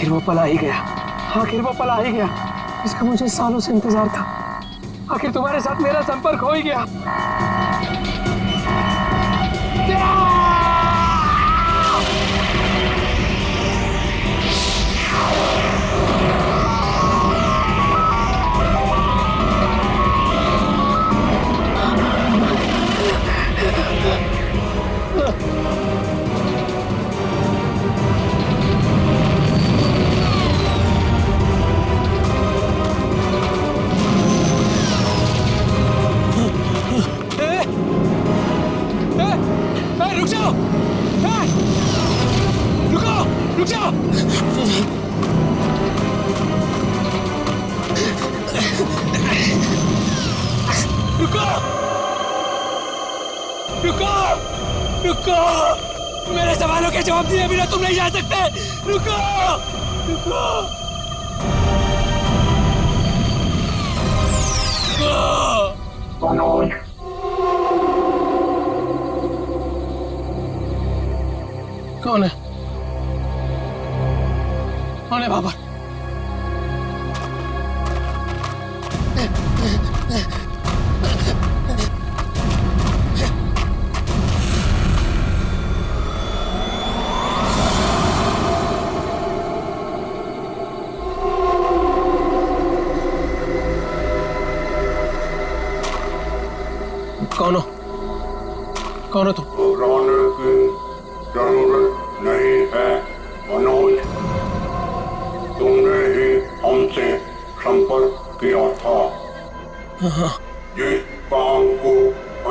आखिर वो पल आ ही गया, आखिर वो पल आ ही गया। इसका मुझे सालों से इंतजार था। आखिर तुम्हारे साथ मेरा संपर्क हो ही गया। रुक जाओ, रुको, रुक जाओ। रुको, रुको, रुको, मेरे सवालों के जवाब दिए बिना तुम नहीं जा सकते। रुको, रुको, रुको। कौन है? कौन है बाबर? कौन हो? कौन हो तुम? जरूरत नहीं है मनोज, तुमने ही हमसे संपर्क किया था। जिस काम को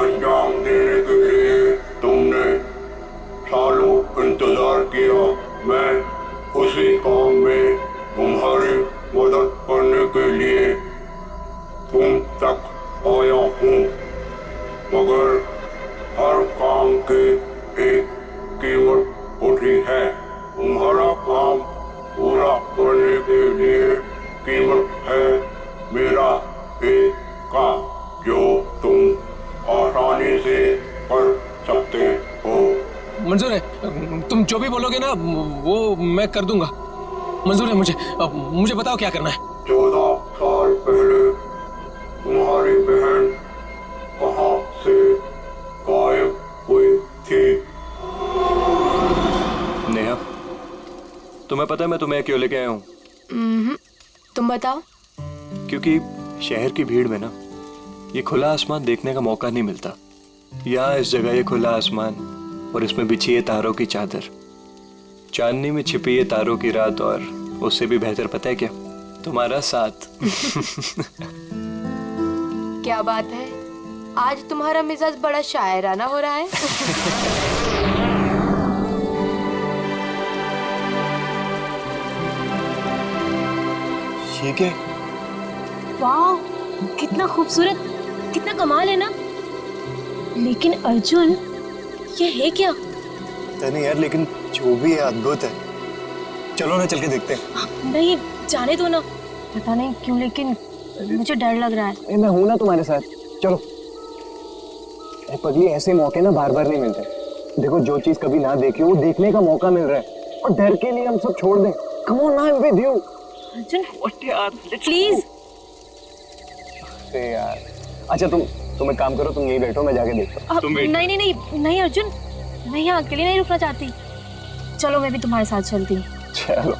अंजाम देने के लिए तुमने सालों इंतजार किया, मैं उसी काम में तुम्हारी मदद करने के लिए तुम तक आया हूँ, मगर हर काम के एक कीमत होती है। तुम्हारा काम पूरा करने के लिए कीमत है मेरा एक काम, जो तुम आसानी से कर सकते हो। मंजूर है, तुम जो भी बोलोगे ना वो मैं कर दूंगा। मंजूर है मुझे। मुझे बताओ क्या करना है। 14 साल पहले तुम्हारी बहन कहाँ से गायब हुई थी? नेहा, तुम्हें पता है मैं तुम्हें क्यों लेके आया हूँ? तुम बताओ। क्योंकि शहर की भीड़ में ना ये खुला आसमान देखने का मौका नहीं मिलता। यहाँ इस जगह ये खुला आसमान और इसमें बिछी है तारों की चादर, चांदनी में छिपी है तारों की रात, और उससे भी बेहतर पता है क्या? तुम्हारा साथ। क्या बात है, आज तुम्हारा मिजाज बड़ा शायराना हो रहा है। ठीक है। वाह, कितना खूबसूरत, कितना कमाल है ना। लेकिन अर्जुन, ये है क्या? नहीं यार, लेकिन जो भी है अद्भुत है। चलो ना, चल के देखते हैं। नहीं, जाने दो ना। पता नहीं क्यों लेकिन मुझे डर लग रहा है। मैं हूं ना तुम्हारे साथ, चलो। पगली, ऐसे मौके ना बार बार नहीं मिलते। देखो, जो चीज कभी ना देखी हो वो देखने का मौका मिल रहा है, और डर के लिए हम सब छोड़ दें। Come on, I am with you. Arjun, यार प्लीज। यार, अच्छा तुम एक काम करो, तुम यहीं बैठो, मैं जाके देखता हूँ। नहीं नहीं नहीं नहीं अर्जुन, मैं यहाँ अकेले नहीं रुकना चाहती। चलो, मैं भी तुम्हारे साथ चलती हूँ। चलो।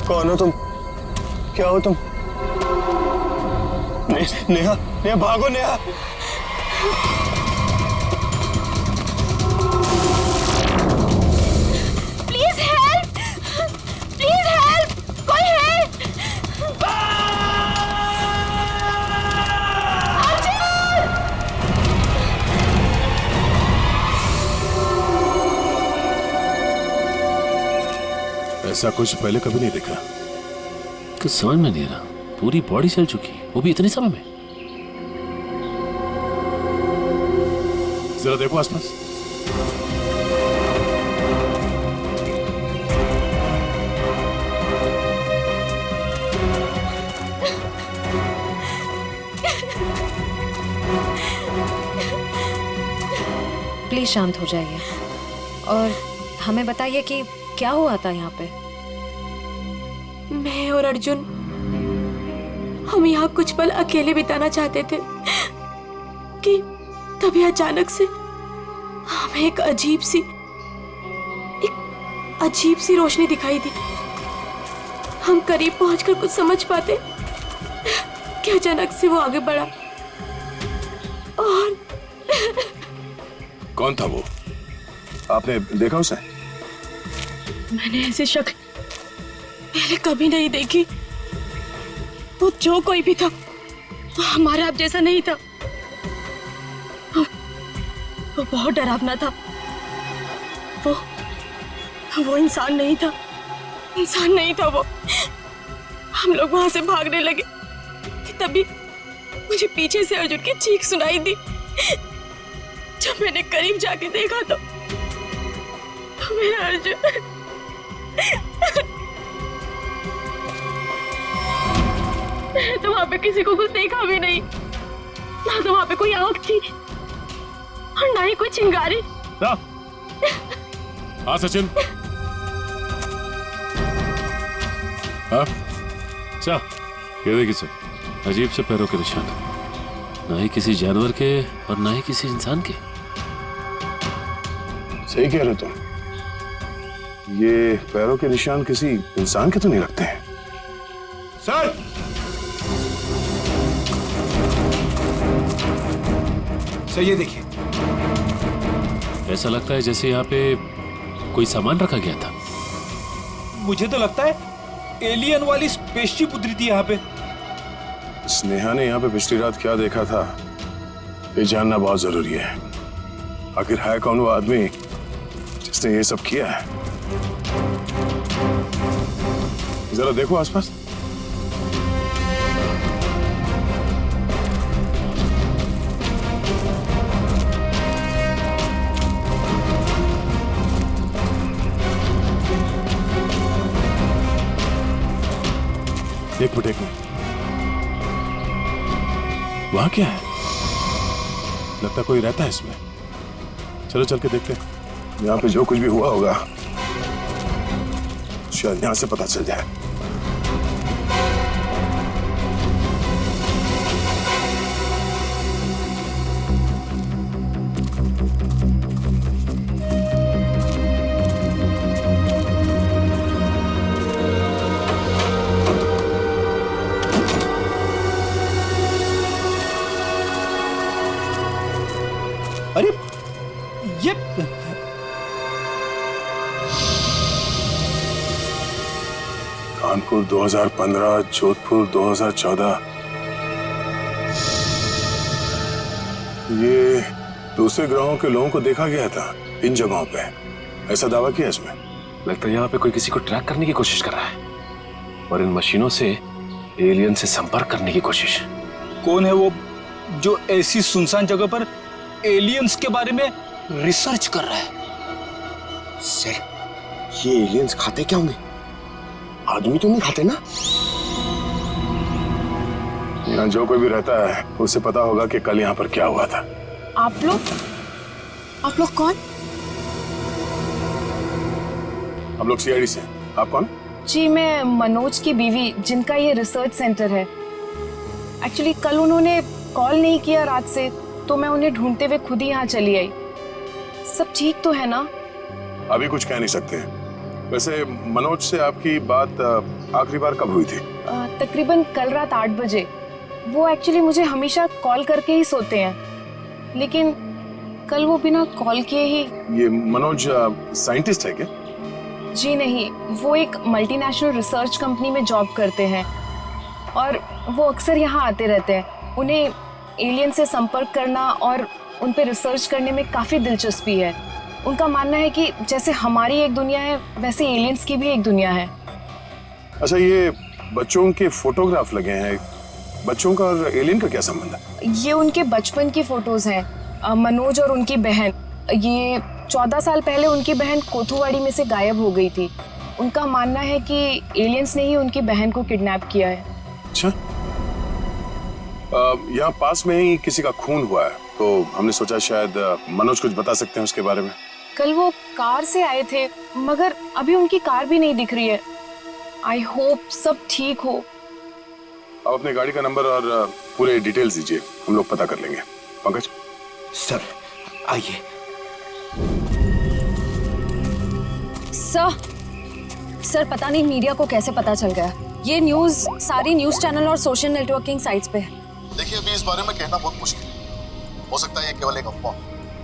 कौन हो तुम? क्या हो तुम? नेहा, नेहा भागो Neha. Please help, please help, कोई है? ऐसा कुछ पहले कभी नहीं देखा। कुछ समझ में नहीं आ रहा। पूरी बॉडी जल चुकी, वो भी इतने समय में। जरा देखो आसपास। प्लीज शांत हो जाइए और हमें बताइए कि क्या हुआ था यहाँ पे। मैं और अर्जुन हम यहाँ कुछ पल अकेले बिताना चाहते थे कि तभी अचानक से हमें एक अजीब सी रोशनी दिखाई दी। हम करीब पहुंचकर कुछ समझ पाते कि अचानक से वो आगे बढ़ा और कौन था वो? आपने देखा उसे? मैंने ऐसी शक्ल पहले कभी नहीं देखी। वो जो कोई भी था वो हमारे आप जैसा नहीं था। वो बहुत डरावना था। वो इंसान नहीं था। वो। हम लोग वहां से भागने लगे कि तभी मुझे पीछे से अर्जुन की चीख सुनाई दी। जब मैंने करीब जाके देखा तो मेरा अर्जुन मैंने तो वहां पे किसी को कुछ देखा भी नहीं। ना तो वहां पे कोई आंख थी और ना ही कोई चिंगारी। हाँ सचिन। हाँ अच्छा, ये देखिए सर, अजीब से पैरों के निशान, ना ही किसी जानवर के और ना ही किसी इंसान के। सही कह रहे तुम। ये पैरों के निशान किसी इंसान के तो नहीं लगते हैं। सर! सर ये देखिए। ऐसा लगता है जैसे यहाँ पे कोई सामान रखा गया था। मुझे तो लगता है एलियन वाली स्पेसशिप उतरी थी यहाँ पे। स्नेहा ने यहाँ पे पिछली रात क्या देखा था, ये जानना बहुत जरूरी है। आखिर है कौन वो आदमी जिसने ये सब किया है? जरा देखो आसपास। एक मिनट वहां क्या है? लगता कोई रहता है इसमें। चलो चल के देखते हैं। यहाँ पे जो कुछ भी हुआ होगा शायद यहाँ से पता चल जाए। अरे ये कानपुर 2015, जोधपुर 2014। ये दूसरे ग्रहों के लोगों को देखा गया था इन जगहों पे, ऐसा दावा किया इसमें। लगता है यहाँ पे कोई किसी को ट्रैक करने की कोशिश कर रहा है और इन मशीनों से एलियन से संपर्क करने की कोशिश। कौन है वो जो ऐसी सुनसान जगह पर एलियंस के बारे में रिसर्च कर रहा है? सर, ये एलियंस खाते क्या होंगे? आदमी तो नहीं खाते ना? यहाँ जो कोई भी रहता है उसे पता होगा कि कल यहाँ पर क्या हुआ था। आप लोग कौन? हम लोग सीआईडी से। आप कौन? जी मैं मनोज की बीवी, जिनका ये रिसर्च सेंटर है। एक्चुअली कल उन्होंने कॉल नहीं किया रात से, तो मैं उन्हें ढूंढते हुए खुद ही यहाँ चली आई। सब ठीक तो है ना? अभी कुछ कह नहीं सकते। वैसे मनोज से आपकी बात आखिरी बार कब हुई थी? तकरीबन कल रात 8 बजे। वो एक्चुअली मुझे हमेशा कॉल करके ही सोते हैं, लेकिन कल वो बिना कॉल किए ही। ये मनोज साइंटिस्ट है क्या? जी नहीं, वो एक मल्टीनेशनल रिसर्च कंपनी में जॉब करते हैं और वो अक्सर यहाँ आते रहते हैं। उन्हें एलियन से संपर्क करना और उन पे रिसर्च करने में काफ़ी दिलचस्पी है। उनका मानना है कि जैसे हमारी एक दुनिया है, वैसे एलियंस की भी एक दुनिया है। अच्छा, ये बच्चों के फोटोग्राफ लगे हैं। बच्चों का और एलियन का क्या संबंध है? ये उनके बचपन की फोटोज हैं। मनोज और उनकी बहन, ये 14 साल पहले उनकी बहन कोथुवाड़ी में से गायब हो गई थी। उनका मानना है कि एलियंस ने ही उनकी बहन को किडनैप किया है। अच्छा, यहाँ पास में ही किसी का खून हुआ है, तो हमने सोचा शायद मनोज कुछ बता सकते हैं उसके बारे में। कल वो कार से आए थे, मगर अभी उनकी कार भी नहीं दिख रही है। आई होप सब ठीक हो। आप अपने गाड़ी का नंबर और पूरे डिटेल्स दीजिए, हम लोग पता कर लेंगे। पंकज सर आइए। सर पता नहीं मीडिया को कैसे पता चल गया। ये न्यूज़ सारी न्यूज़ चैनल और सोशल नेटवर्किंग साइट्स पे है। देखिए, अभी इस बारे में कहना बहुत मुश्किल है। हो सकता है ये केवल एक अफवाह,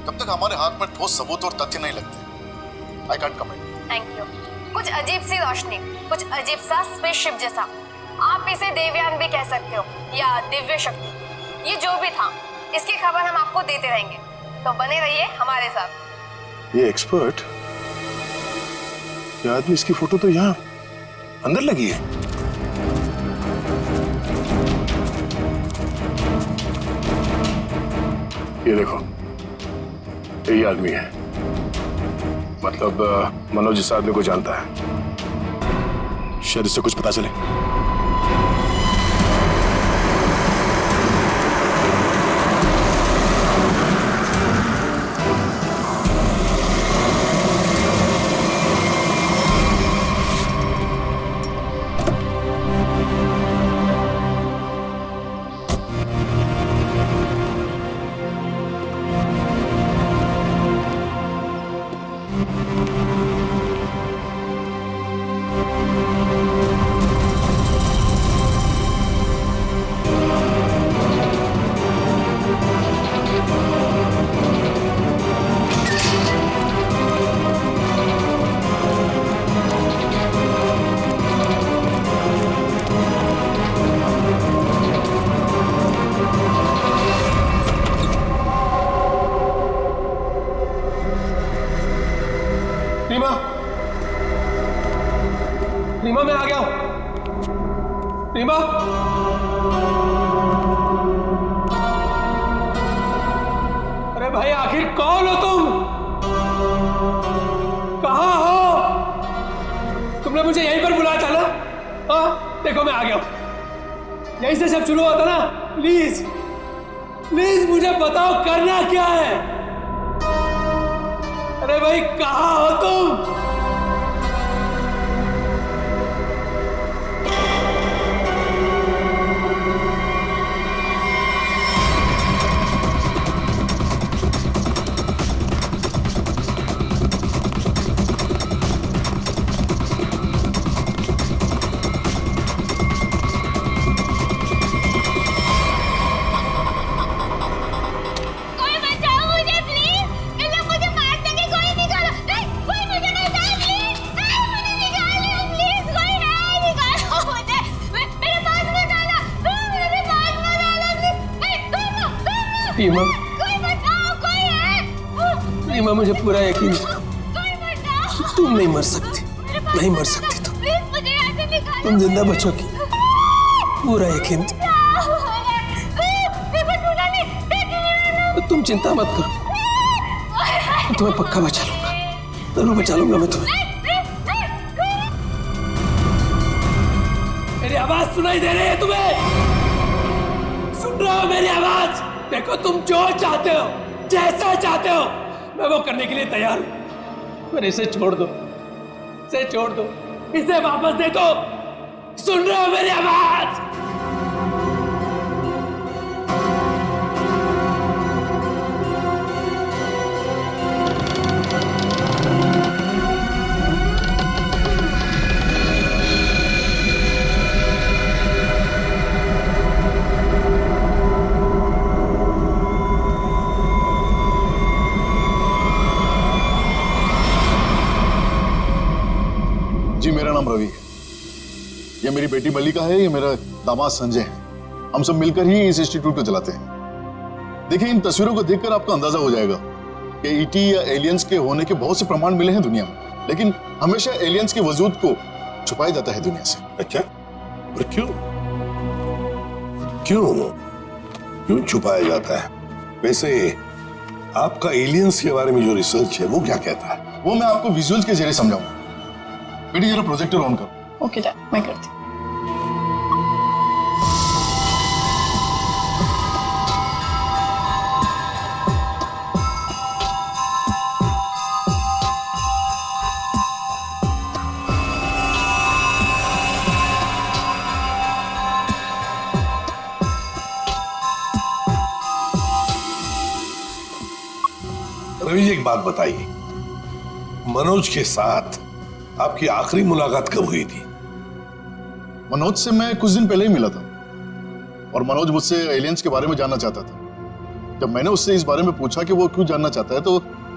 जब तक हमारे हाथ में ठोस सबूत और तथ्य नहीं लगते। I can't comment. Thank you. कुछ अजीब सी रोशनी, कुछ अजीब सा स्पेसशिप जैसा, आप इसे देवयान भी कह सकते हो या दिव्य शक्ति, ये जो भी था, इसकी खबर हम आपको देते रहेंगे, तो बने रहिए हमारे साथ। ये एक्सपर्ट, ये आदमी, इसकी फोटो तो यहाँ अंदर लगी है। ये देखो, यही आदमी है। मतलब मनोज इस आदमी को जानता है, शायद इससे कुछ पता चले। रीमा, मैं आ गया हूं। रीमा, अरे भाई आखिर कौन हो तुम? कहां हो? तुमने मुझे यहीं पर बुलाया था ना? हाँ, देखो मैं आ गया हूं। यहीं से सब शुरू हुआ था ना? प्लीज प्लीज मुझे बताओ करना क्या है? अरे भाई कहां हो तुम? रीमा, रीमा, मुझे पूरा यकीन था तुम नहीं मर सकती, नहीं मर सकती तुम जिंदा बचोगी, पूरा यकीन था। तो तुम चिंता मत करो, मैं तुम्हें पक्का बचा लूंगा, जरूर बचा लूंगा मैं तुम्हें। मेरी आवाज सुनाई दे रही है तुम्हें? सुन रहे हो मेरी आवाज? देखो, तुम जो चाहते हो, जैसा चाहते हो, मैं वो करने के लिए तैयार हूं, पर इसे छोड़ दो, इसे छोड़ दो, इसे वापस दे दो। सुन रहे हो मेरी आवाज? जी, मेरा नाम रवि है, ये मेरी बेटी मल्लिका है, ये मेरा दामाद संजय है। हम सब मिलकर ही इस इंस्टीट्यूट को चलाते हैं। देखिए, इन तस्वीरों को देखकर आपको अंदाजा हो जाएगा कि ईटी या एलियंस के होने के बहुत से प्रमाण मिले हैं दुनिया में, लेकिन हमेशा एलियंस के वजूद को छुपाया जाता है दुनिया से। अच्छा, पर क्यों क्यों क्यों छुपाया जाता है? वैसे आपका एलियंस के बारे में जो रिसर्च है वो क्या कहता है? वो मैं आपको विजुअल्स के जरिए समझाऊंगा। बेटी जरा प्रोजेक्टर ऑन करो। ओके डैड, मैं करती हूँ। रवि जी, एक बात बताइए, मनोज के साथ आपकी आखिरी मुलाकात कब हुई थी? मनोज से मैं कुछ दिन पहले ही मिला था और मनोज मुझसे एलियंस के बारे में जानना चाहता था। जब मैंने उससे इस बारे में पूछा कि वो क्यों जानना चाहता है तो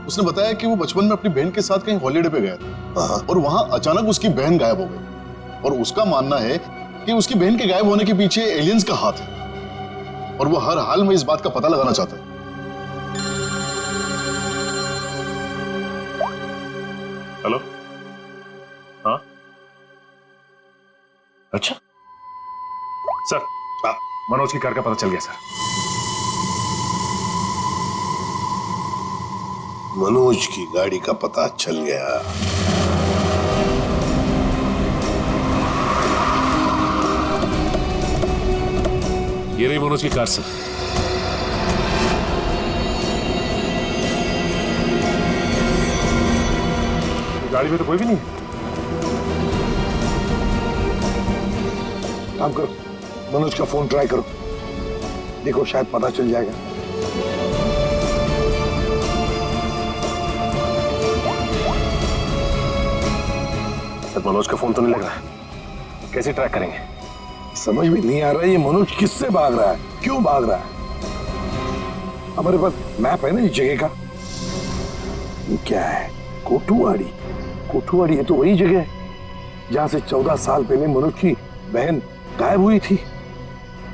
उसने बताया कि वो बचपन में अपनी बहन के साथ कहीं हॉलीडे पे गया था और वहां अचानक उसकी बहन गायब हो गई और उसका मानना है कि उसकी बहन के गायब होने के पीछे एलियंस का हाथ है और वो हर हाल में इस बात का पता लगाना चाहता है। हेलो, हाँ, अच्छा सर, मनोज की कार का पता चल गया सर। मनोज की गाड़ी का पता चल गया। ये रही मनोज की कार सर। गाड़ी में तो कोई भी नहीं है। काम करो, मनोज का फोन ट्राई करो, देखो शायद पता चल जाएगा। सर, मनोज का फोन तो नहीं लग रहा है, कैसे ट्रैक करेंगे? समझ में नहीं आ रहा है ये मनोज किससे भाग रहा है, क्यों भाग रहा है? हमारे पास मैप है ना इस जगह का। ये क्या है? कोठुआड़ी। कोठुआड़ी है तो वही जगह है जहां से 14 साल पहले मनोज की बहन गायब हुई थी।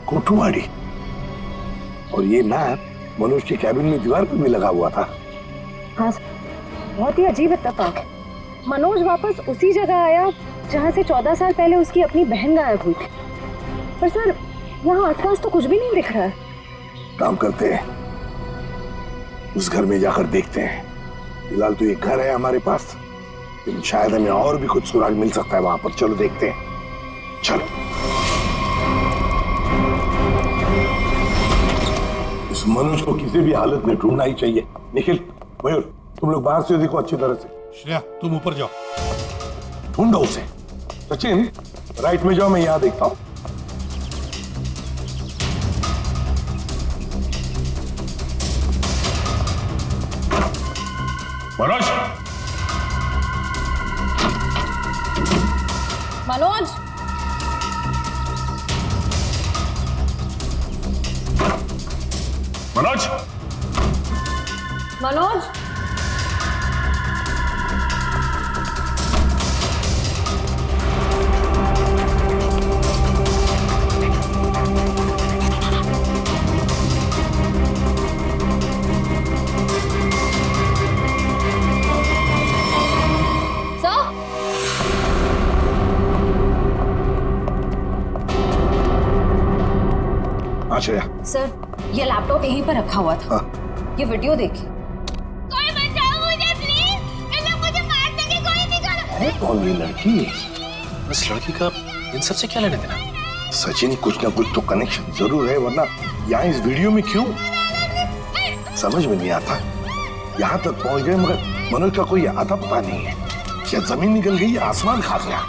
कोठुआड़ी। और ये मैप मनोज के कैबिन में दीवार पर भी लगा हुआ था। हाँ, बहुत ही अजीब इत्तेफाक है। मनोज वापस उसी जगह आया जहां से 14 साल पहले उसकी अपनी बहन गायब हुई थी। पर सर, यहाँ आसपास तो कुछ भी नहीं दिख रहा है। काम करते हैं, उस घर में जाकर देखते हैं। फिलहाल तो ये घर है हमारे पास, लेकिन शायद हमें और भी कुछ सुराग मिल सकता है वहां पर। चलो देखते हैं, चलो। इस मनोज को किसी भी हालत में ढूंढना ही चाहिए। निखिल, मयूर, तुम लोग बाहर से देखो अच्छी तरह से। श्रेया, तुम ऊपर जाओ, ढूंढो उसे। सचिन, राइट में जाओ, मैं यहां देखता हूं। मनोज, मनोज, मनोज, मनोज, श्रेया। सर, ये लैपटॉप यहीं पर रखा हुआ था। ये वीडियो देखिए। कोई बचाओ मुझे प्लीज, ये लोग मुझे मार देंगे, कोई निकालो। है कौन ये लड़की? इस लड़की का इन सब से क्या लेना देना? सचिन, कुछ ना कुछ तो कनेक्शन जरूर है, वरना यहाँ इस वीडियो में क्यों? समझ में नहीं आता। यहाँ तक पहुंच गए मगर मनोज का कोई आता पता नहीं है। क्या जमीन निकल गई या आसमान खा गया?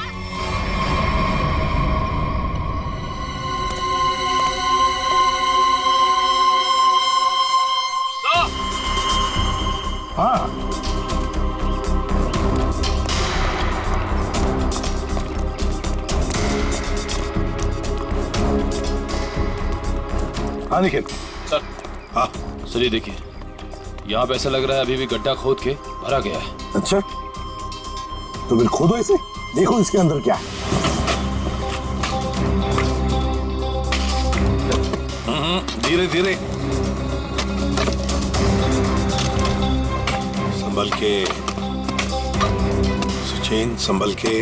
हाँ, हाँ निखिल। सर, हाँ सर, ये देखिए, यहाँ पे ऐसा लग रहा है अभी भी गड्ढा खोद के भरा गया है। अच्छा, तो फिर खोदो इसे, देखो इसके अंदर क्या है। धीरे धीरे, संभल के सचिन, संभल के।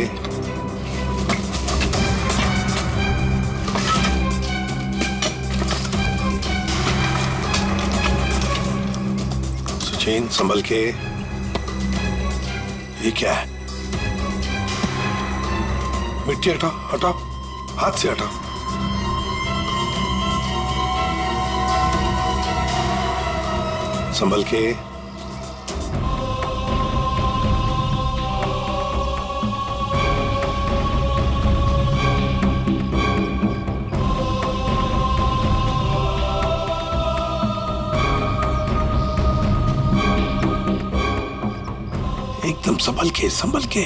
चेन संभल के। ये क्या है? मिट्टी हटाओ, हटाओ, हाथ से हटाओ। संभल के। एकदम संभल के, संभल के।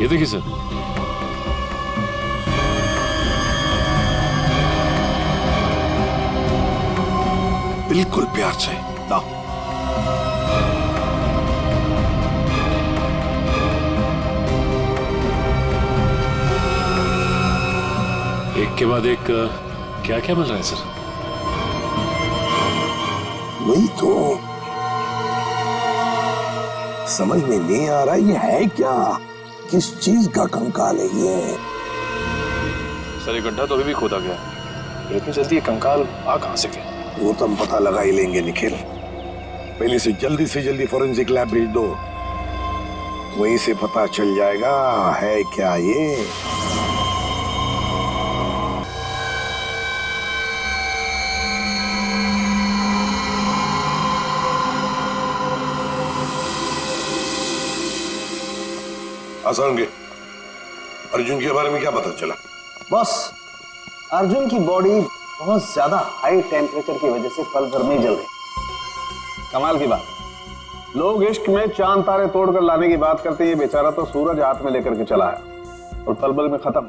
ये देखिए सर। बिल्कुल प्यार से लाओ। एक के बाद एक क्या क्या मिल रहा है सर? वही तो समझ में नहीं आ रहा ये है क्या, किस चीज का कंकाल है ये? सर ये गड्ढा तो अभी भी खोदा गया है, इतनी जल्दी ये कंकाल आ कहां से गया? वो तो हम पता लगा ही लेंगे निखिल। पहले से जल्दी फॉरेंसिक लैब भेज दो, वहीं से पता चल जाएगा है क्या ये। आसान के अर्जुन के बारे में क्या पता चला? बॉस, अर्जुन की बॉडी बहुत ज्यादा हाई टेम्परेचर की वजह से पल भर में जल गई। कमाल की बात, लोग इश्क में चांद तारे तोड़कर लाने की बात करते हैं, ये बेचारा तो सूरज हाथ में लेकर के चला है और पल भर में खत्म।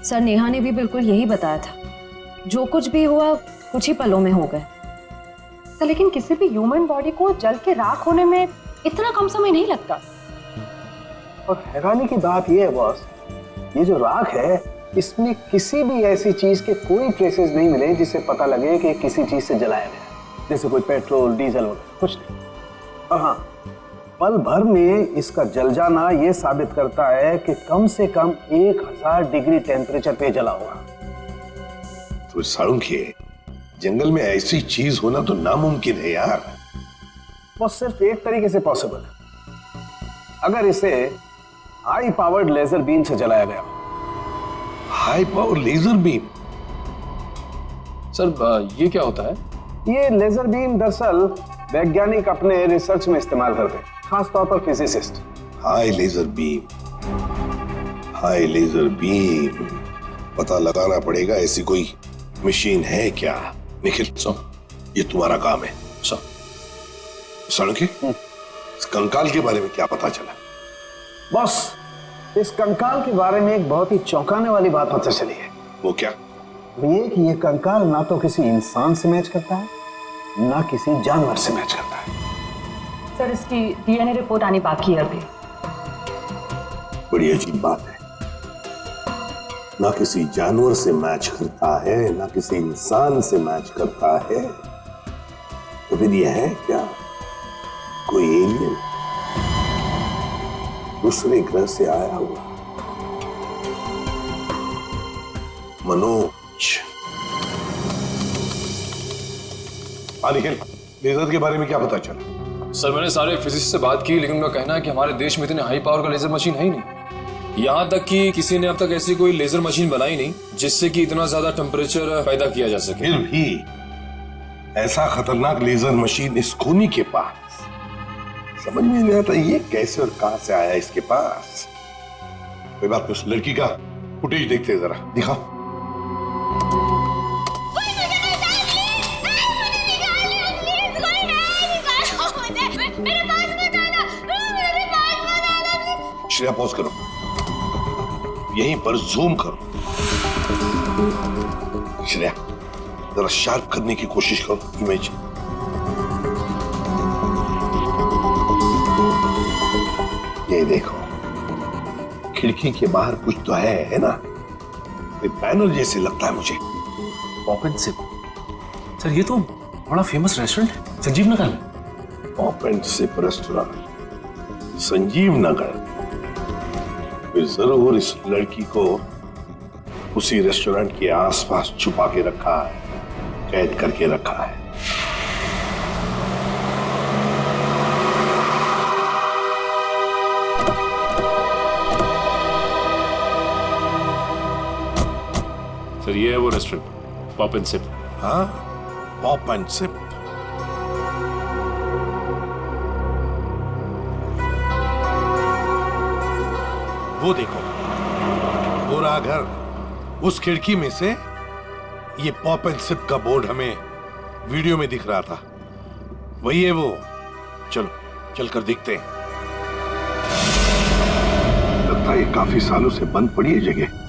सर नेहा ने भी बिल्कुल यही बताया था, जो कुछ भी हुआ कुछ ही पलों में हो गए। तो लेकिन किसी भी ह्यूमन बॉडी को जल के राख होने में इतना कम समय नहीं लगता। और हैरानी की बात यह है बॉस, ये जो राख है इसमें किसी भी ऐसी चीज के कोई ट्रेसेस नहीं मिले जिससे पता लगे कि किसी चीज से जलाया गया, जैसे कोई पेट्रोल डीजल वगैरह कुछ नहीं। और हाँ, पल भर में इसका जल जाना यह साबित करता है कि कम से कम 1000 डिग्री टेम्परेचर पे जला होगा। तो साळुंखे, जंगल में ऐसी चीज होना तो नामुमकिन है यार। बस सिर्फ एक तरीके से पॉसिबल है, अगर इसे हाई पावर्ड लेजर बीम से जलाया गया। High power laser beam? Sir ये क्या होता है? ये लेजर बीम दरअसल वैज्ञानिक अपने रिसर्च में इस्तेमाल करते हैं, खासतौर पर physicist. High laser beam, high laser beam, पता लगाना पड़ेगा ऐसी कोई मशीन है क्या। निखिल ये तुम्हारा काम है। साळुंखे, इस कंकाल के बारे में क्या पता चला? बॉस, इस कंकाल के बारे में एक बहुत ही चौंकाने वाली बात पता चली है। वो क्या? ये कि ये कंकाल ना तो किसी इंसान से मैच करता है, ना किसी जानवर से मैच करता है। सर इसकी डीएनए रिपोर्ट आनी बाकी है अभी। बड़ी अजीब बात है, ना किसी जानवर से मैच करता है, ना किसी इंसान से मैच करता है। तो फिर यह है क्या, कोई एलियन दूसरे ग्रह से आया हुआ? मनोज, निखिल, लेजर के बारे में क्या पता चला? सर मैंने सारे फिजिसिस्ट से बात की, लेकिन उनका कहना है कि हमारे देश में इतने हाई पावर का लेजर मशीन है ही नहीं। यहाँ तक कि किसी ने अब तक ऐसी कोई लेजर मशीन बनाई नहीं जिससे कि इतना ज्यादा टेम्परेचर पैदा किया जा सके। फिर भी ऐसा खतरनाक लेजर मशीन इस खूनी के पास, समझ में नहीं आता ये कैसे और कहां से आया इसके पास। कोई बात नहीं, उस लड़की का फुटेज देखते हैं जरा, दिखाओ। श्रेया पॉज करो, यहीं पर जूम करो। श्रेया जरा शार्प करने की कोशिश करो इमेज। ये देखो, खिड़की के बाहर कुछ तो है ना, बैनर जैसे लगता है मुझे। पॉकेट से सर, ये तो बड़ा फेमस रेस्टोरेंट है, संजीव नगर में। Pop and sip restaurant Sanjeev Nagar, फिर जरूर इस लड़की को उसी रेस्टोरेंट के आसपास छुपा के रखा है, कैद करके रखा है। सर ये है वो रेस्टोरेंट, पॉप एंड सिप। हाँ, पॉप एंड सिप। वो देखो, वो रहा घर, उस खिड़की में से ये पॉप एंड सिप का बोर्ड हमें वीडियो में दिख रहा था। वही है वो। चलो चलकर देखते हैं। लगता है ये काफी सालों से बंद पड़ी है जगह।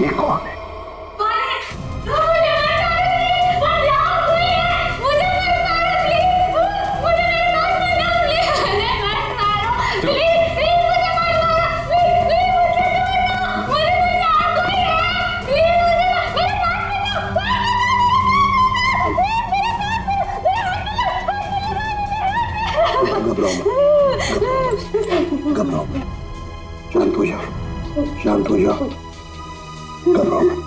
ये कौन है? घबराओ मत, शांत हो जाओ, शांत हो जाओ, घबराओ मत।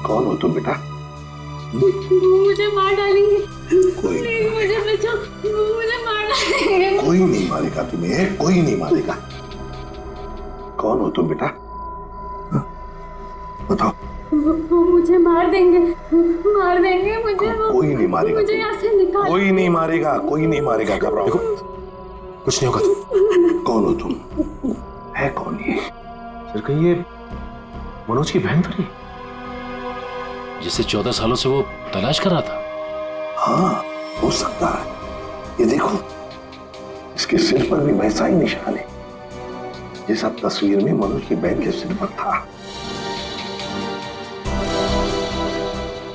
कौन हो तुम बेटा? मुझे मार डालेंगे। कोई नहीं, मुझे बचाओ, मुझे मार डालेंगे। कोई नहीं मारेगा तुम्हें, कोई नहीं मारेगा। कौन हो तुम बेटा? बताओ। वो मुझे मार देंगे, मार देंगे मुझे। कोई नहीं मारेगा, मुझे यहाँ से निकाल। कोई नहीं मारेगा, कोई नहीं मारेगा। घबराओ, कुछ नहीं होगा। कौन हो तुम? है कौन ये? सर कहीं ये मनोज की बहन तो नहीं, जिसे 14 सालों से वो तलाश कर रहा था? हाँ, हो सकता है। ये देखो, इसके सिर पर भी वैसा ही निशान है जैसा तस्वीर में मनोज की बहन के सिर पर था,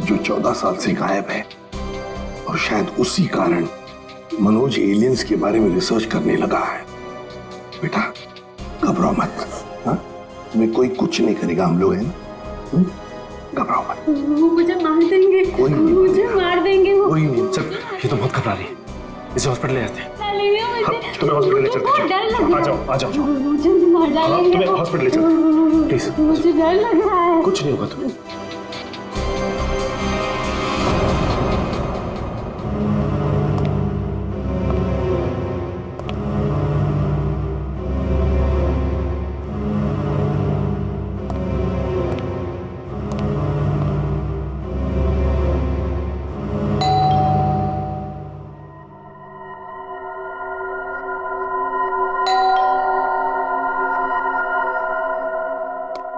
जो 14 साल से गायब है। और शायद उसी कारण मनोज एलियंस के बारे में रिसर्च करने लगा है। बेटा घबराओ मत, हाँ? तुम्हें कोई कुछ नहीं करेगा, हम लोग हैं ना। घबराओ मत। वो मुझे मार देंगे, कोई नहीं, मुझे मार देंगे वो। कोई नहीं। सर ये तो बहुत घबरा रही है, इसे हॉस्पिटल ले जाते हैं। तुम्हें हॉस्पिटल ले चलते हैं। डर लग रहा है। आ जाओ, आ जाओ। मुझे मार डालेंगे। तुम्हें हॉस्पिटल ले चलते हैं, प्लीज। मुझे डर लग रहा है। कुछ नहीं होगा तुम्हें।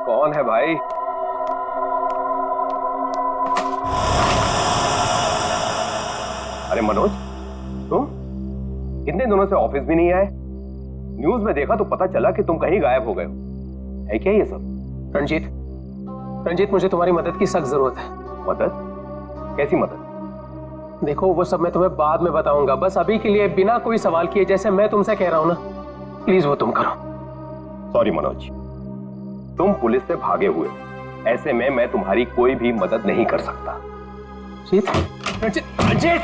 कौन है भाई? अरे मनोज, तुम कितने दिनों से ऑफिस भी नहीं आए? न्यूज में देखा तो पता चला कि तुम कहीं गायब हो गए हो। है क्या ये सब? रंजीत मुझे तुम्हारी मदद की सख्त जरूरत है। मदद? कैसी मदद? देखो वो सब मैं तुम्हें बाद में बताऊंगा, बस अभी के लिए बिना कोई सवाल किए जैसे मैं तुमसे कह रहा हूं ना, प्लीज वो तुम करो। सॉरी मनोज, तुम पुलिस से भागे हुए हो, ऐसे में मैं तुम्हारी कोई भी मदद नहीं कर सकता। रंजीत,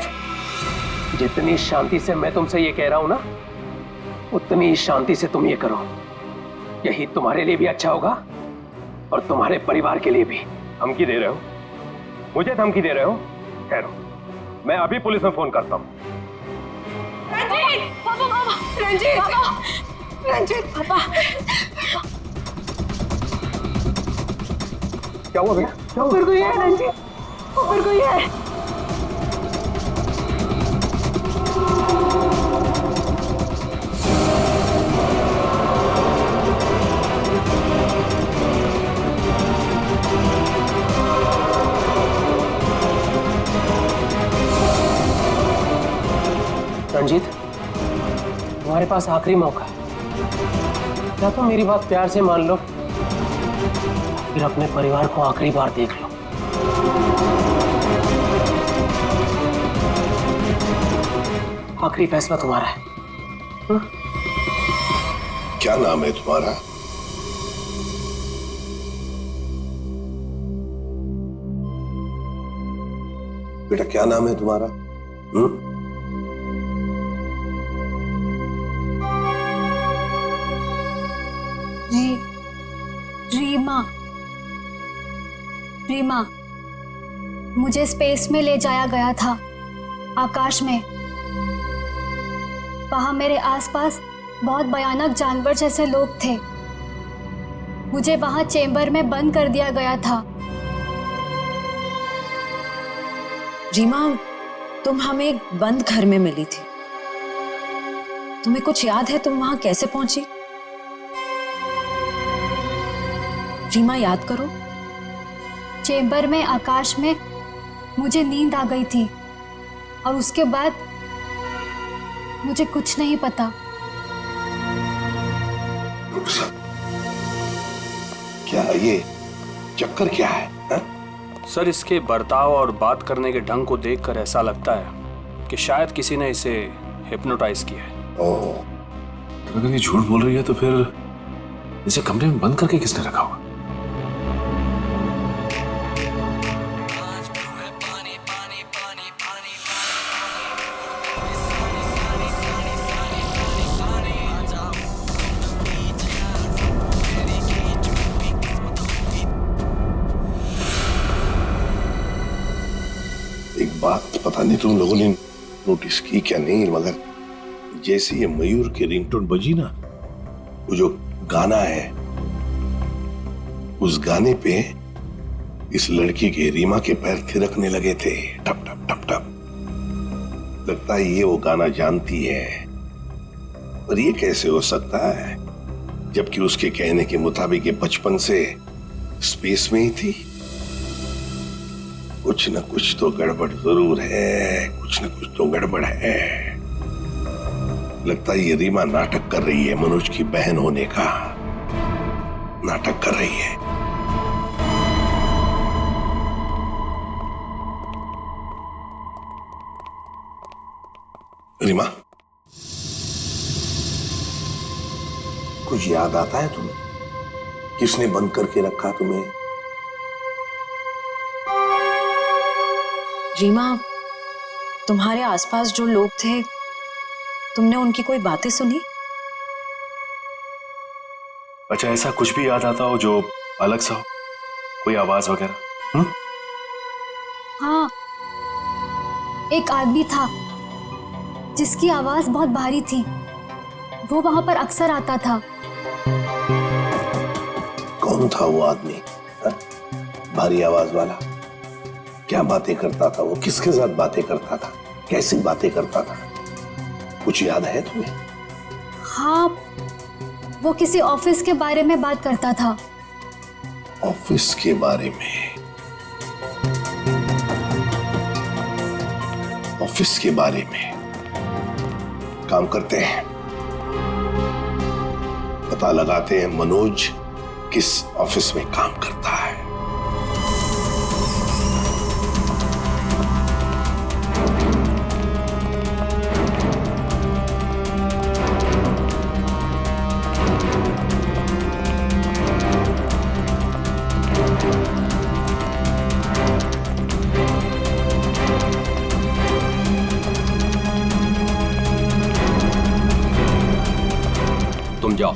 जितनी शांति से मैं तुमसे ये कह रहा हूं ना, उतनी शांति से तुम ये करो। यही तुम्हारे लिए भी अच्छा होगा और तुम्हारे परिवार के लिए भी। धमकी दे रहे हो? मुझे धमकी दे रहे हो? ठहरो, मैं अभी पुलिस में फोन करता हूं। रंजीत, पापा, रंजीत, रंजीत, पापा। क्या हुआ बेटा? ऊपर कोई है रंजीत, ऊपर कोई है। रंजीत, तुम्हारे पास आखिरी मौका है, क्या तुम मेरी बात प्यार से मान लो, फिर अपने परिवार को आखिरी बार देख लो। आखिरी फैसला तुम्हारा है। क्या नाम है तुम्हारा? बेटा क्या नाम है तुम्हारा? रीमा। रीमा, मुझे स्पेस में ले जाया गया था, आकाश में। वहां मेरे आसपास बहुत भयानक जानवर जैसे लोग थे। मुझे वहां चेंबर में बंद कर दिया गया था। रीमा, तुम हमें एक बंद घर में मिली थी। तुम्हें कुछ याद है तुम वहां कैसे पहुंची? रीमा, याद करो। चेंबर में आकाश में मुझे नींद आ गई थी और उसके बाद मुझे कुछ नहीं पता। क्या ये चक्कर क्या है? सर, इसके बर्ताव और बात करने के ढंग को देखकर ऐसा लगता है कि शायद किसी ने इसे हिप्नोटाइज किया है। तो अगर ये झूठ बोल रही है तो फिर इसे कमरे में बंद करके किसने रखा होगा? एक बात पता नहीं तुम लोगों ने नोटिस की क्या नहीं, मगर जैसे ये मयूर की रिंगटोन बजी ना, वो जो गाना है, उस गाने पे इस लड़की के रीमा के पैर थिरकने लगे थे, टप टप टप टप। लगता है ये वो गाना जानती है, पर ये कैसे हो सकता है जबकि उसके कहने के मुताबिक ये बचपन से स्पेस में ही थी। कुछ न कुछ तो गड़बड़ जरूर है, कुछ न कुछ तो गड़बड़ है। लगता है ये रीमा नाटक कर रही है, मनोज की बहन होने का नाटक कर रही है। रीमा, कुछ याद आता है तुम्हें? किसने बंद करके रखा तुम्हें? रीमा, तुम्हारे आसपास जो लोग थे, तुमने उनकी कोई बातें सुनी? अच्छा, ऐसा कुछ भी याद आता हो जो अलग सा हो, कोई आवाज वगैरह? हाँ, एक आदमी था जिसकी आवाज बहुत भारी थी। वो वहां पर अक्सर आता था। कौन था वो आदमी? भारी आवाज वाला? क्या बातें करता था वो? किसके साथ बातें करता था? कैसी बातें करता था? कुछ याद है तुम्हें? हाँ, वो किसी ऑफिस के बारे में बात करता था। ऑफिस के बारे में? ऑफिस के बारे में? काम करते हैं, पता लगाते हैं मनोज किस ऑफिस में काम करता है। तुम जाओ।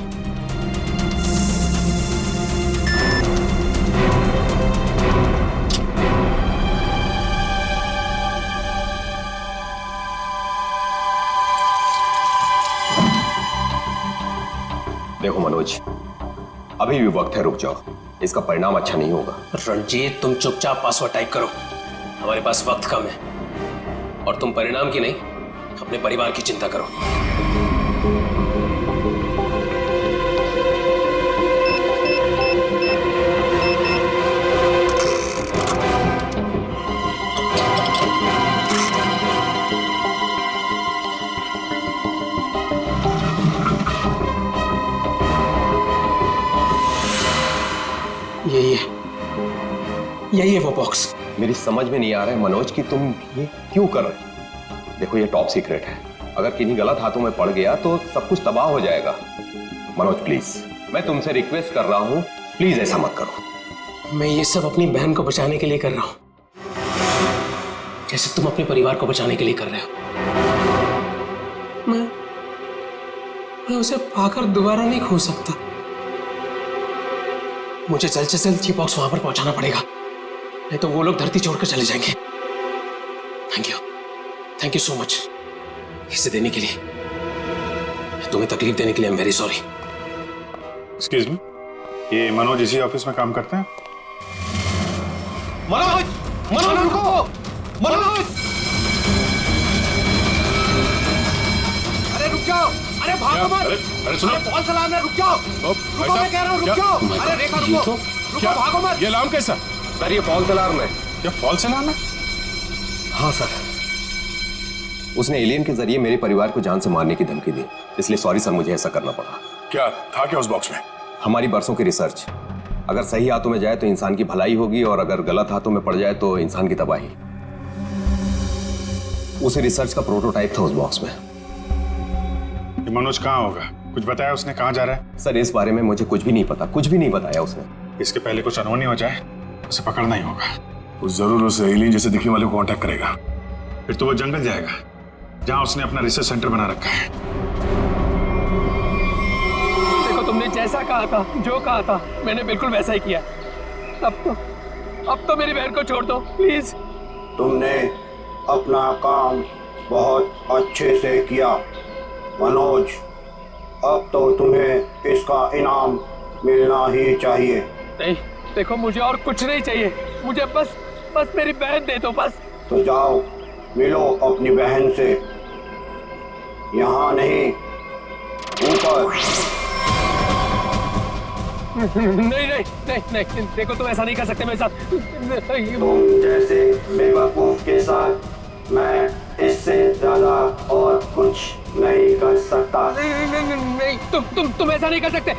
देखो मनोज, अभी भी वक्त है, रुक जाओ। इसका परिणाम अच्छा नहीं होगा। रणजीत, तुम चुपचाप पासवर्ड टाइप करो, हमारे पास वक्त कम है। और तुम परिणाम की नहीं, अपने परिवार की चिंता करो। यही है वो बॉक्स। मेरी समझ में नहीं आ रहा है मनोज कि तुम ये क्यों कर रहे हो। देखो ये टॉप सीक्रेट है, अगर किन्हीं गलत हाथों में पड़ गया तो सब कुछ तबाह हो जाएगा। मनोज प्लीज, मैं तुमसे रिक्वेस्ट कर रहा हूँ, प्लीज ऐसा मत करो। मैं ये सब अपनी बहन को बचाने के लिए कर रहा हूँ, जैसे तुम अपने परिवार को बचाने के लिए कर रहे हो। मैं उसे पाकर दोबारा नहीं खो सकता। मुझे जल्द से जल्द जी बॉक्स वहां पर पहुंचाना पड़ेगा, नहीं तो वो लोग धरती छोड़कर चले जाएंगे। थैंक यू सो मच इसे देने के लिए, तुम्हें तकलीफ देने के लिए। I am very sorry. Excuse me, ये मनोज इसी ऑफिस में काम करते हैं? मनोज, मनोज रुको, मनोज! अरे रुक जाओ, अरे भागो मत! अरे सुनो, फॉल्स अलार्म है, रुक जाओ! रुको, मैं कह रहा हूँ, रुक जाओ! अरे रेखा रुको, रुको, भागो मत! ये अलार्म कैसा? सर ये फॉल्स अलार्म है। क्या फॉल्स अलार्म है? हाँ सर, उसने एलियन के जरिए मेरे परिवार को जान से मारने की धमकी दी, इसलिए सॉरी सर, मुझे ऐसा करना पड़ा। क्या था क्या उस बॉक्स में? हमारी बरसों की रिसर्च, अगर सही हाथों में जाए तो इंसान की भलाई होगी, और अगर गलत हाथों में पड़ जाए तो इंसान की तबाही। उसे रिसर्च का प्रोटोटाइप था उस बॉक्स में। ये मनोज कहाँ होगा? कुछ बताया उसने, कहाँ जा रहा है? सर इस बारे में मुझे कुछ भी नहीं पता, कुछ भी नहीं बताया उसने। इसके पहले कुछ अनहोनी हो जाए, उसे पकड़ना ही होगा। वो जरूर उस एलियन जैसे दिखने वाले को कांटेक्ट करेगा। फिर तो वो जंगल जाएगा जहां उसने अपना रिसर्च सेंटर बना रखा है। देखो, तुमने जैसा कहा था, जो कहा था, मैंने बिल्कुल वैसा ही किया। अब तो मेरी बहन को छोड़ दो प्लीज। तुमने अपना काम बहुत अच्छे से किया मनोज, अब तो तुम्हें इसका इनाम मिलना ही चाहिए। नहीं, देखो मुझे और कुछ नहीं चाहिए, मुझे बस मेरी बहन दे दो बस। तो जाओ मिलो अपनी बहन से, यहाँ नहीं, ऊपर। नहीं, देखो तुम ऐसा नहीं कर सकते मेरे साथ। तुम जैसे बेवकूफ के साथ मैं इससे ज्यादा और कुछ नहीं कर सकता। नहीं, तुम ऐसा नहीं कर सकते।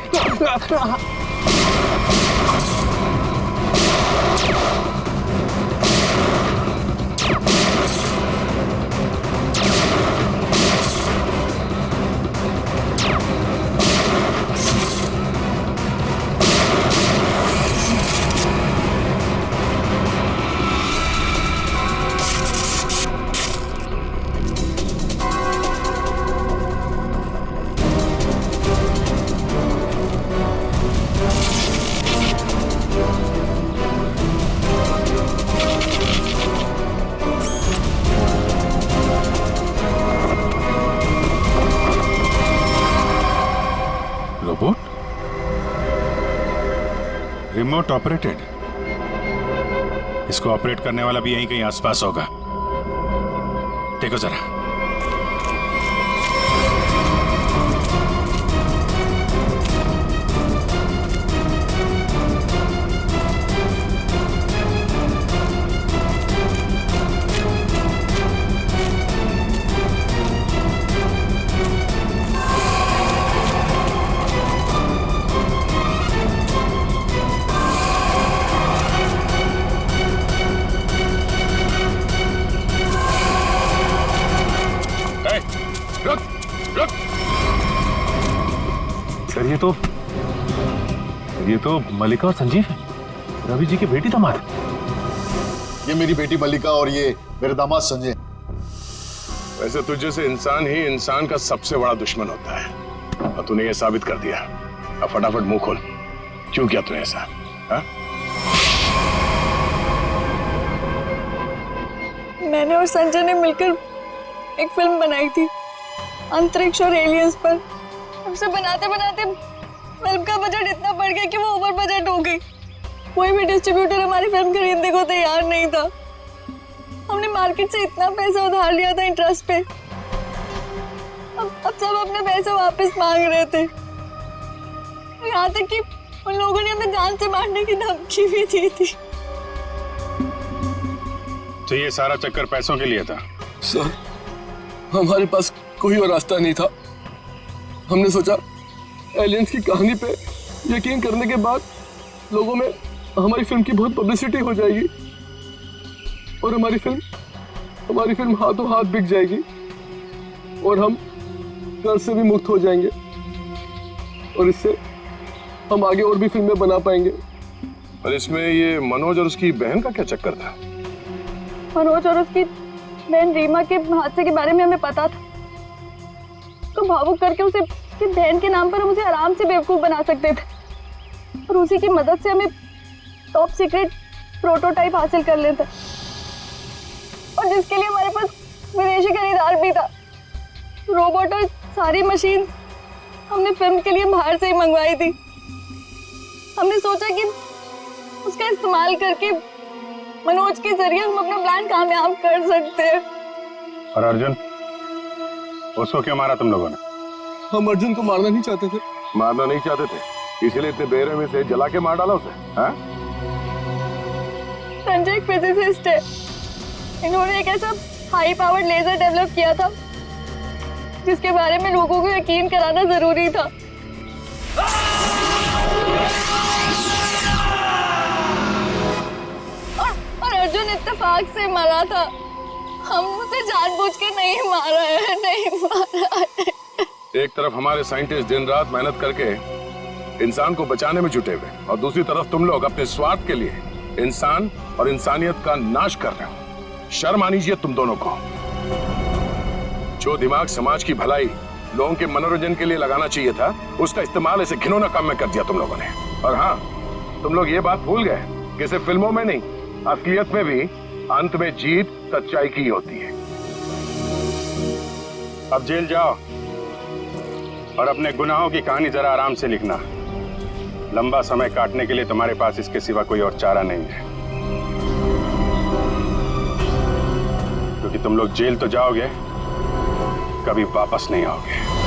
Remote operated? इसको ऑपरेट करने वाला भी यहीं कहीं आसपास होगा। देखो जरा। सर ये तो मल्लिका और संजीव है, रवि जी की बेटी दामाद। ये मेरी बेटी मल्लिका और ये मेरे दामाद संजय। वैसे तुझे से इंसान ही इंसान का सबसे बड़ा दुश्मन होता है, और तूने ये साबित कर दिया। अब फटाफट मुंह खोल, क्यों किया तूने ऐसा? हा? मैंने और संजय ने मिलकर एक फिल्म बनाई थी अंतरिक्ष और एलियंस पर। उसे बनाते बनाते फिल्म का बजट इतना बढ़ गया कि वो ओवर बजट हो गई। कोई भी डिस्ट्रीब्यूटर हमारी फिल्म खरीदने को तैयार नहीं था। हमने मार्केट से इतना पैसा उधार लिया था इंटरेस्ट पे। अब सब अपने पैसे वापस मांग रहे थे। यहाँ तक कि उन लोगों ने हमें जान से मारने की धमकी भी दी थी। तो ये सारा चक्कर पैसों के लिए था? सर, हमारे पास कोई और रास्ता नहीं था। हमने सोचा एलियंस की कहानी पे यकीन करने के बाद लोगों में हमारी फिल्म की बहुत पब्लिसिटी हो जाएगी और हमारी फिल्म हाथों हाथ बिक जाएगी और हम कर्ज से भी मुक्त हो जाएंगे। और इससे हम आगे और भी फिल्में बना पाएंगे। और इसमें ये मनोज और उसकी बहन का क्या चक्कर था? मनोज और उसकी बहन रीमा के हादसे के बारे में हमें पता था, तो भावुक करके उसे उसकी बहन के नाम पर हम उसे आराम से बेवकूफ बना सकते थे और उसी की मदद से हमें टॉप सीक्रेट प्रोटोटाइप हासिल कर लेता, और जिसके लिए हमारे पास विदेशी खरीदार भी था। रोबोट और सारी मशीन हमने फिल्म के लिए बाहर से ही मंगवाई थी। हमने सोचा कि उसका इस्तेमाल करके मनोज के जरिए हम अपना प्लान कामयाब कर सकते हैं। और अर्जुन, उसको क्यों मारा तुम लोगों ने? हम अर्जुन को मारना नहीं चाहते थे। मारना नहीं चाहते थे, इसलिए इतने बेरहमी से जला के मार डाला उसे? हाँ? संजय एक फिजिसिस्ट है, इन्होंने एक ऐसा हाई पावर्ड लेजर डेवलप किया था जिसके बारे में लोगों को यकीन कराना जरूरी था। और अर्जुन इत्तेफाक से मरा था, हम उसे जानबूझ के नहीं मारा है, नहीं मारा है। एक तरफ हमारे साइंटिस्ट दिन रात मेहनत करके इंसान को बचाने में जुटे हुए, और दूसरी तरफ तुम लोग अपने स्वार्थ के लिए इंसान और इंसानियत का नाश कर रहे हो। शर्म आनी चाहिए तुम दोनों को। जो दिमाग समाज की भलाई, लोगों के मनोरंजन के लिए लगाना चाहिए था, उसका इस्तेमाल ऐसे घिनौना काम में कर दिया तुम लोगों ने। और हाँ, तुम लोग ये बात भूल गए कि सिर्फ फिल्मों में नहीं, असलियत में भी अंत में जीत सच्चाई की होती है। अब जेल जाओ और अपने गुनाहों की कहानी जरा आराम से लिखना। लंबा समय काटने के लिए तुम्हारे पास इसके सिवा कोई और चारा नहीं है, क्योंकि तुम लोग जेल तो जाओगे, कभी वापस नहीं आओगे।